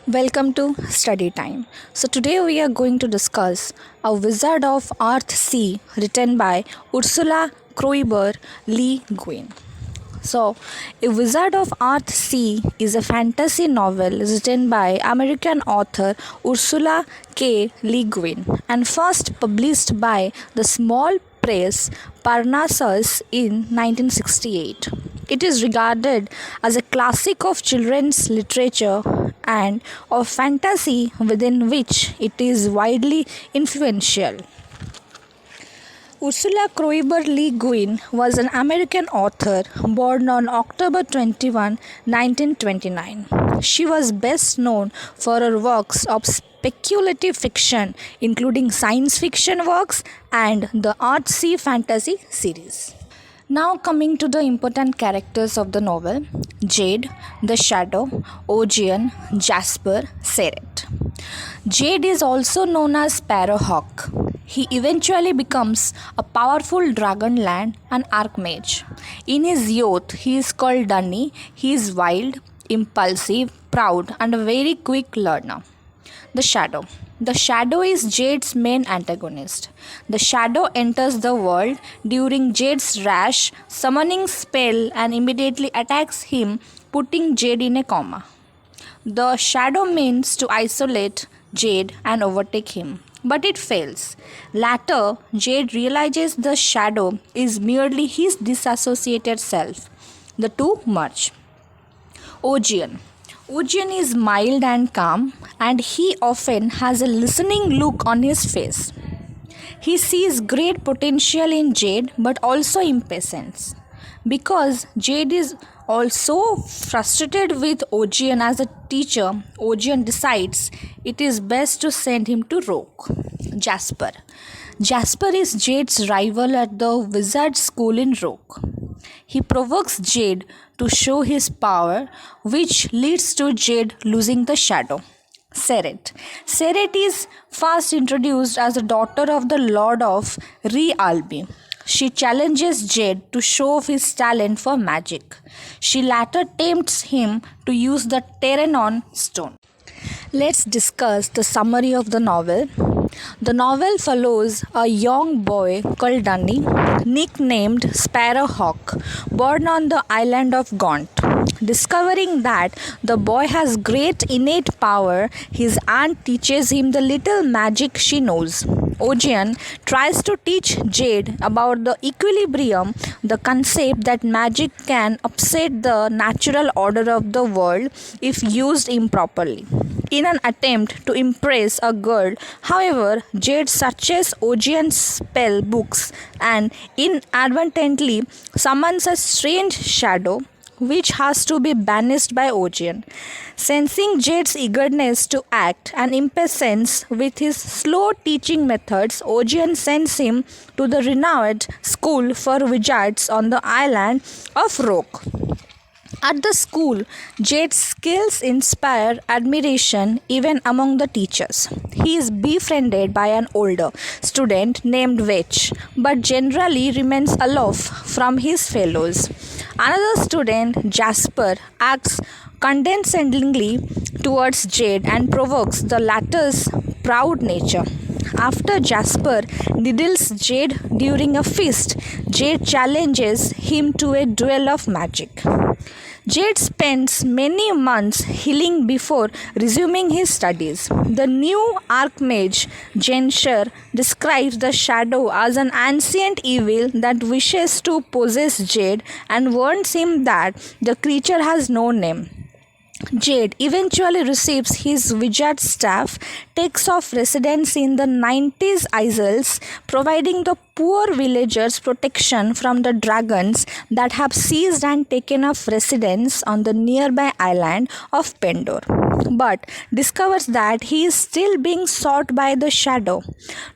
Welcome to Study Time. So, today we are going to discuss A Wizard of Earthsea written by Ursula Lee Guin. So, A Wizard of Earthsea is a fantasy novel written by American author Ursula Lee Guin and first published by the small press Parnassus in 1968. It is regarded as a classic of children's literature and of fantasy within which it is widely influential. Ursula Lee Guin was an American author born on October 21, 1929. She was best known for her works of speculative fiction, including science fiction works and the Earthsea fantasy series. Now coming to the important characters of the novel: Jade, the Shadow, Ogian, Jasper, Seret. Jade is also known as Sparrowhawk. He eventually becomes a powerful dragonland and archmage. In his youth, he is called Dunny. He is wild, impulsive, proud, and a very quick learner. The Shadow. The Shadow is Jade's main antagonist. The Shadow enters the world during Jade's rash summoning spell and immediately attacks him, putting Jade in a coma. The Shadow means to isolate Jade and overtake him, but it fails. Later, Jade realizes the Shadow is merely his disassociated self. The two merge. Ogian. Ogian is mild and calm, and he often has a listening look on his face. He sees great potential in Jade but also impatience. Because Jade is also frustrated with Ogian as a teacher, Ogian decides it is best to send him to Rogue. Jasper. Jasper is Jade's rival at the wizard school in Rogue. He provokes Jade to show his power, which leads to Jade losing the Shadow. Seret. Seret is first introduced as a daughter of the Lord of Realby. She challenges Jade to show off his talent for magic. She later tempts him to use the Terranon stone. Let's discuss the summary of the novel. The novel follows a young boy called Dunny, nicknamed Sparrowhawk, born on the island of Gaunt. Discovering that the boy has great innate power, his aunt teaches him the little magic she knows. Ogian tries to teach Jade about the equilibrium, the concept that magic can upset the natural order of the world if used improperly. In an attempt to impress a girl, however, Jade searches Ogian's spell books and inadvertently summons a strange shadow which has to be banished by Ogian. Sensing Jade's eagerness to act and impatience with his slow teaching methods, Ogian sends him to the renowned school for wizards on the island of Rogue. At the school, Jade's skills inspire admiration even among the teachers. He is befriended by an older student named Vetch, but generally remains aloof from his fellows. Another student, Jasper, acts condescendingly towards Jade and provokes the latter's proud nature. After Jasper needles Jade during a feast, Jade challenges him to a duel of magic. Jade spends many months healing before resuming his studies. The new Archmage, Gensher, describes the Shadow as an ancient evil that wishes to possess Jade and warns him that the creature has no name. Jade eventually receives his wizard staff, takes off residence in the 90s Isles, providing the poor villagers protection from the dragons that have seized and taken up residence on the nearby island of Pendor, but discovers that he is still being sought by the Shadow.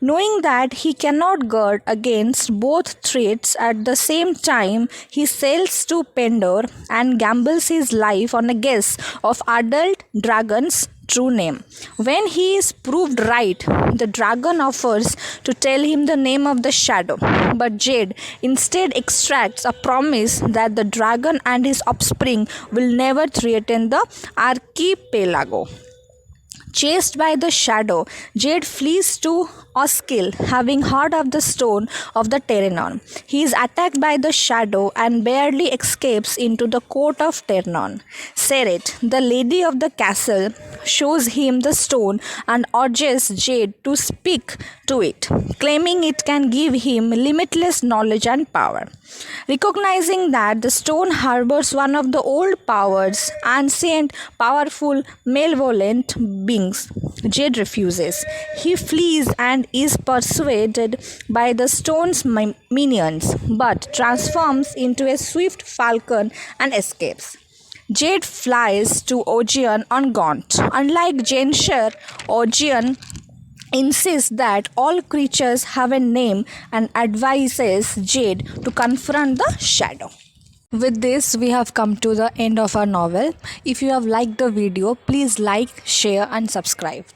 Knowing that he cannot guard against both threats at the same time, he sails to Pendor and gambles his life on a guess of adult dragon's true name. When he is proved right, the dragon offers to tell him the name of the Shadow, but Jade instead extracts a promise that the dragon and his offspring will never threaten the archipelago. Chased by the shadow, Jade flees to Oskyll, having heard of the stone of the Terrenon. He is attacked by the shadow and barely escapes into the court of Terrenon. Seret, the lady of the castle, shows him the stone and urges Jade to speak to it, claiming it can give him limitless knowledge and power. Recognizing that the stone harbors one of the old powers, ancient, powerful, malevolent beings, Jade refuses. He flees and is persuaded by the stone's minions, but transforms into a swift falcon and escapes. Jade flies to Ogion on Gaunt. Unlike Genshir, Ogion insists that all creatures have a name and advises Jade to confront the shadow. With this, we have come to the end of our novel. If you have liked the video, please like, share and subscribe.